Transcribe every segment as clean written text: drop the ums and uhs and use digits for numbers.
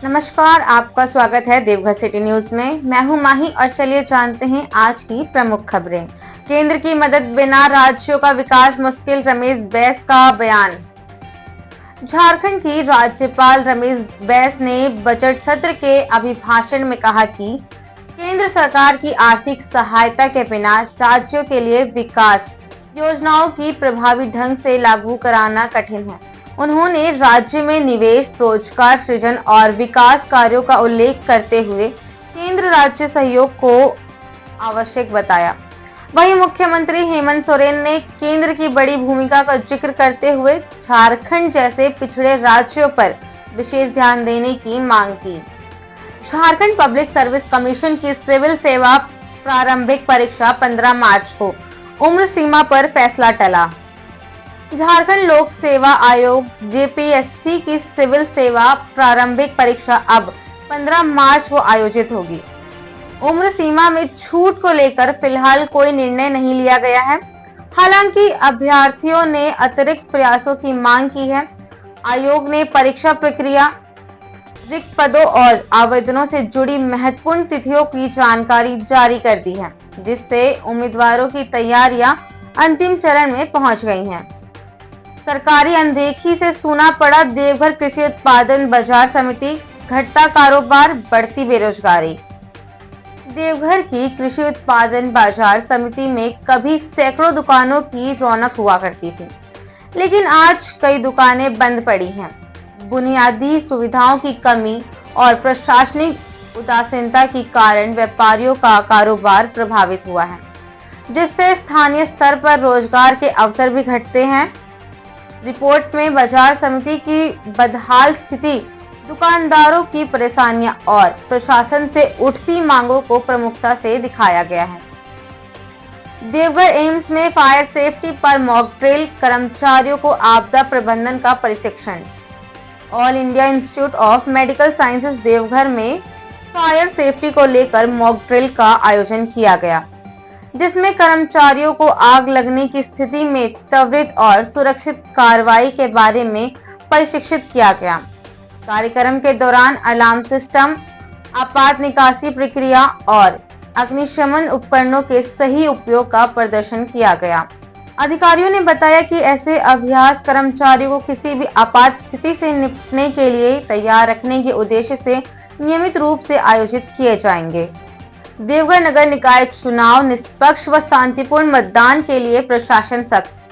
नमस्कार, आपका स्वागत है देवघर सिटी न्यूज में। मैं हूं माही और चलिए जानते हैं आज की प्रमुख खबरें। केंद्र की मदद बिना राज्यों का विकास मुश्किल, रमेश बैस का बयान। झारखंड की राज्यपाल रमेश बैस ने बजट सत्र के अभिभाषण में कहा कि केंद्र सरकार की आर्थिक सहायता के बिना राज्यों के लिए विकास योजनाओं की प्रभावी ढंग से लागू कराना कठिन है। उन्होंने राज्य में निवेश, रोजगार सृजन और विकास कार्यों का उल्लेख करते हुए केंद्र राज्य सहयोग को आवश्यक बताया। वहीं मुख्यमंत्री हेमंत सोरेन ने केंद्र की बड़ी भूमिका का जिक्र करते हुए झारखंड जैसे पिछड़े राज्यों पर विशेष ध्यान देने की मांग की। झारखंड पब्लिक सर्विस कमीशन की सिविल सेवा प्रारंभिक परीक्षा 15 मार्च को, उम्र सीमा पर फैसला टला। झारखंड लोक सेवा आयोग जेपीएससी की सिविल सेवा प्रारंभिक परीक्षा अब 15 मार्च को आयोजित होगी। उम्र सीमा में छूट को लेकर फिलहाल कोई निर्णय नहीं लिया गया है। हालांकि अभ्यर्थियों ने अतिरिक्त प्रयासों की मांग की है। आयोग ने परीक्षा प्रक्रिया, रिक्त पदों और आवेदनों से जुड़ी महत्वपूर्ण तिथियों की जानकारी जारी कर दी है, जिससे उम्मीदवारों की तैयारियां अंतिम चरण में पहुंच गई हैं। सरकारी अनदेखी से सूना पड़ा देवघर कृषि उत्पादन बाजार समिति, घटता कारोबार, बढ़ती बेरोजगारी। देवघर की कृषि उत्पादन बाजार समिति में कभी सैकड़ों दुकानों की रौनक हुआ करती थी, लेकिन आज कई दुकानें बंद पड़ी हैं। बुनियादी सुविधाओं की कमी और प्रशासनिक उदासीनता के कारण व्यापारियों का कारोबार प्रभावित हुआ है, जिससे स्थानीय स्तर पर रोजगार के अवसर भी घटते हैं। रिपोर्ट में बाजार समिति की बदहाल स्थिति, दुकानदारों की परेशानियां और प्रशासन से उठती मांगों को प्रमुखता से दिखाया गया है। देवघर एम्स में फायर सेफ्टी पर मॉक ड्रिल, कर्मचारियों को आपदा प्रबंधन का प्रशिक्षण। All India institute of medical sciences Deoghar में फायर सेफ्टी को लेकर मॉक ड्रिल का आयोजन किया गया, जिसमें कर्मचारियों को आग लगने की स्थिति में त्वरित और सुरक्षित कार्रवाई के बारे में प्रशिक्षित किया गया। कार्यक्रम के दौरान अलार्म सिस्टम, आपात निकासी प्रक्रिया और अग्निशमन उपकरणों के सही उपयोग का प्रदर्शन किया गया। अधिकारियों ने बताया कि ऐसे अभ्यास कर्मचारियों को किसी भी आपात स्थिति से निपटने के लिए तैयार रखने के उद्देश्य से नियमित रूप से आयोजित किए जाएंगे। देवघर नगर निकाय चुनाव, निष्पक्ष व शांतिपूर्ण मतदान के लिए प्रशासन सख्त।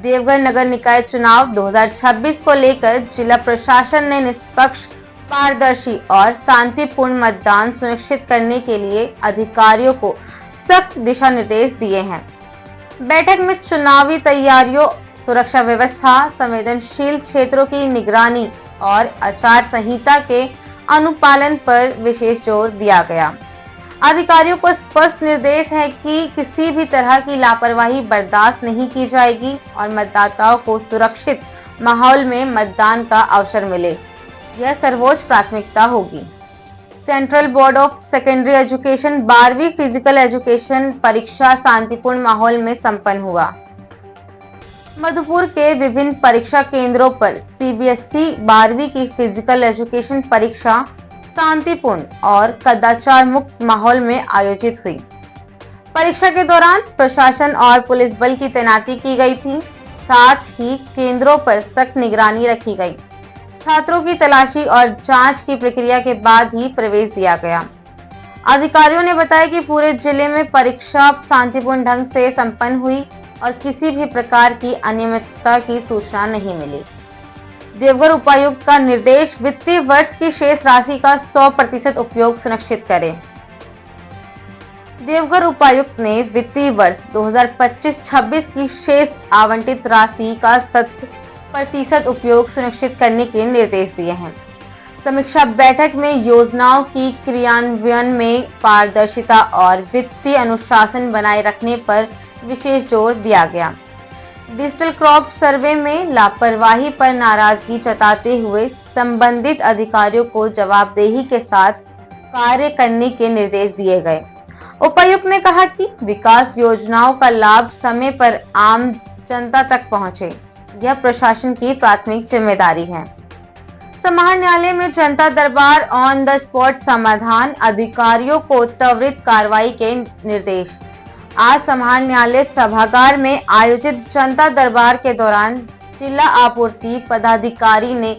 देवघर नगर निकाय चुनाव 2026 को लेकर जिला प्रशासन ने निष्पक्ष, पारदर्शी और शांतिपूर्ण मतदान सुनिश्चित करने के लिए अधिकारियों को सख्त दिशा निर्देश दिए हैं। बैठक में चुनावी तैयारियों, सुरक्षा व्यवस्था, संवेदनशील क्षेत्रों की निगरानी और आचार संहिता के अनुपालन पर विशेष जोर दिया गया। अधिकारियों को स्पष्ट निर्देश है कि किसी भी तरह की लापरवाही बर्दाश्त नहीं की जाएगी और मतदाताओं को सुरक्षित माहौल में मतदान का अवसर मिले, यह सर्वोच्च प्राथमिकता होगी। Central board of secondary education 12वीं फिजिकल एजुकेशन परीक्षा शांतिपूर्ण माहौल में संपन्न हुआ। मधुपुर के विभिन्न परीक्षा केंद्रों पर सीबीएसई 12वीं की फिजिकल एजुकेशन परीक्षा शांतिपूर्ण और कदाचार मुक्त माहौल में आयोजित हुई। परीक्षा के दौरान प्रशासन और पुलिस बल की तैनाती की गई थी। साथ ही केंद्रों पर सख्त निगरानी रखी गई। छात्रों की तलाशी और जांच की प्रक्रिया के बाद ही प्रवेश दिया गया। अधिकारियों ने बताया कि पूरे जिले में परीक्षा शांतिपूर्ण ढंग से संपन्न हुई और किसी भी प्रकार की अनियमितता की सूचना नहीं मिली। देवघर उपायुक्त का निर्देश, वित्तीय वर्ष की शेष राशि का 100% उपयोग सुनिश्चित करें। देवघर उपायुक्त ने वित्तीय वर्ष 2025-26 की शेष आवंटित राशि का 100% उपयोग सुनिश्चित करने के निर्देश दिए हैं। समीक्षा बैठक में योजनाओं की क्रियान्वयन में पारदर्शिता और वित्तीय अनुशासन बनाए रखने पर विशेष जोर दिया गया। डिजिटल क्रॉप सर्वे में लापरवाही पर नाराजगी जताते हुए संबंधित अधिकारियों को जवाबदेही के साथ कार्य करने के निर्देश दिए गए। उपायुक्त ने कहा कि विकास योजनाओं का लाभ समय पर आम जनता तक पहुंचे, यह प्रशासन की प्राथमिक जिम्मेदारी है। समाहरणालय में जनता दरबार, ऑन द स्पॉट समाधान, अधिकारियों को त्वरित कार्रवाई के निर्देश। आज समाहरणालय सभागार में आयोजित जनता दरबार के दौरान जिला आपूर्ति पदाधिकारी ने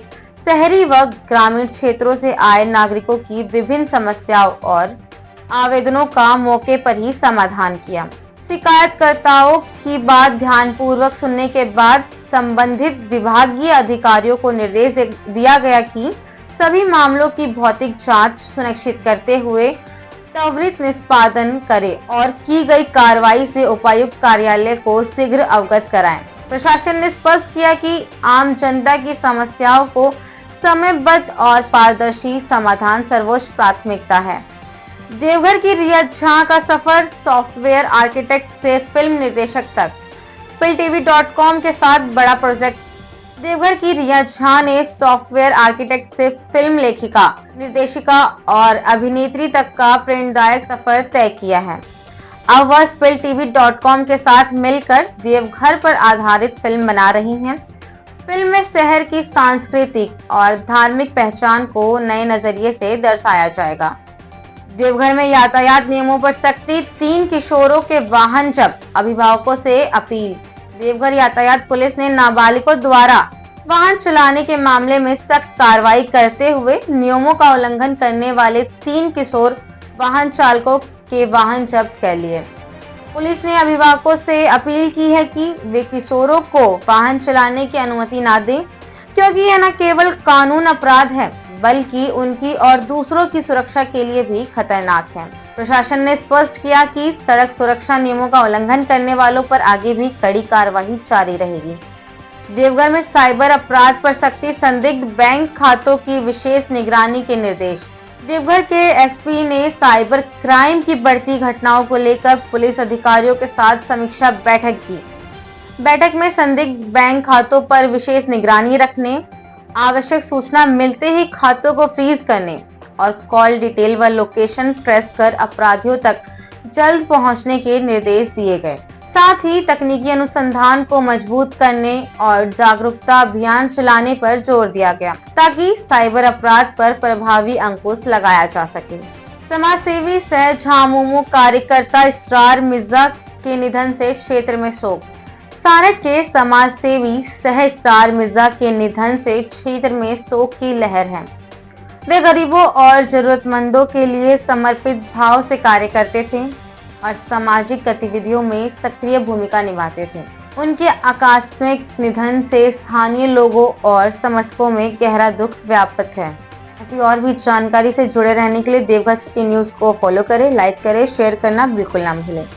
शहरी व ग्रामीण क्षेत्रों से आए नागरिकों की विभिन्न समस्याओं और आवेदनों का मौके पर ही समाधान किया। शिकायतकर्ताओं की बात ध्यानपूर्वक सुनने के बाद संबंधित विभागीय अधिकारियों को निर्देश दिया गया कि सभी मामलों की भौतिक जांच सुनिश्चित करते हुए त्वरित निष्पादन करें और की गई कार्रवाई से उपायुक्त कार्यालय को शीघ्र अवगत कराएं। प्रशासन ने स्पष्ट किया कि आम जनता की समस्याओं को समयबद्ध और पारदर्शी समाधान सर्वोच्च प्राथमिकता है। देवघर की रिया झा का सफर सॉफ्टवेयर आर्किटेक्ट से फिल्म निर्देशक तक। spilltv.com के साथ बड़ा प्रोजेक्ट। देवघर की रिया झा ने सॉफ्टवेयर आर्किटेक्ट से फिल्म लेखिका, निर्देशिका और अभिनेत्री तक का प्रेरणादायक सफर तय किया है। अब वह spilltv.com के साथ मिलकर देवघर पर आधारित फिल्म बना रही हैं। फिल्म में शहर की सांस्कृतिक और धार्मिक पहचान को नए नजरिए से दर्शाया जाएगा। देवघर में यातायात नियमों पर सख्ती, 3 किशोरों के वाहन जब्त, अभिभावकों से अपील। देवघर यातायात पुलिस ने नाबालिगों द्वारा वाहन चलाने के मामले में सख्त कार्रवाई करते हुए नियमों का उल्लंघन करने वाले 3 किशोर वाहन चालकों के वाहन जब्त कर लिए। पुलिस ने अभिभावकों से अपील की है कि वे किशोरों को वाहन चलाने की अनुमति न दें, क्योंकि यह न केवल कानून अपराध है बल्कि उनकी और दूसरों की सुरक्षा के लिए भी खतरनाक है। प्रशासन ने स्पष्ट किया कि सड़क सुरक्षा नियमों का उल्लंघन करने वालों पर आगे भी कड़ी कार्रवाई जारी रहेगी। देवघर में साइबर अपराध पर सख्ती, संदिग्ध बैंक खातों की विशेष निगरानी के निर्देश। देवघर के एसपी ने साइबर क्राइम की बढ़ती घटनाओं को लेकर पुलिस अधिकारियों के साथ समीक्षा बैठक की। बैठक में संदिग्ध बैंक खातों पर विशेष निगरानी रखने, आवश्यक सूचना मिलते ही खातों को फ्रीज करने और कॉल डिटेल व लोकेशन ट्रेस कर अपराधियों तक जल्द पहुंचने के निर्देश दिए गए। साथ ही तकनीकी अनुसंधान को मजबूत करने और जागरूकता अभियान चलाने पर जोर दिया गया ताकि साइबर अपराध पर प्रभावी अंकुश लगाया जा सके। समाजसेवी सह झामुमो कार्यकर्ता इसरार मिर्जा के निधन से क्षेत्र में शोक। सारठ के समाजसेवी सह इसरार मिर्जा के निधन से क्षेत्र में शोक की लहर है। वे गरीबों और जरूरतमंदों के लिए समर्पित भाव से कार्य करते थे और सामाजिक गतिविधियों में सक्रिय भूमिका निभाते थे। उनके आकस्मिक निधन से स्थानीय लोगों और समर्थकों में गहरा दुख व्याप्त है। ऐसी और भी जानकारी से जुड़े रहने के लिए देवघर सिटी न्यूज को फॉलो करें, लाइक करें, शेयर करना बिल्कुल ना भूलें।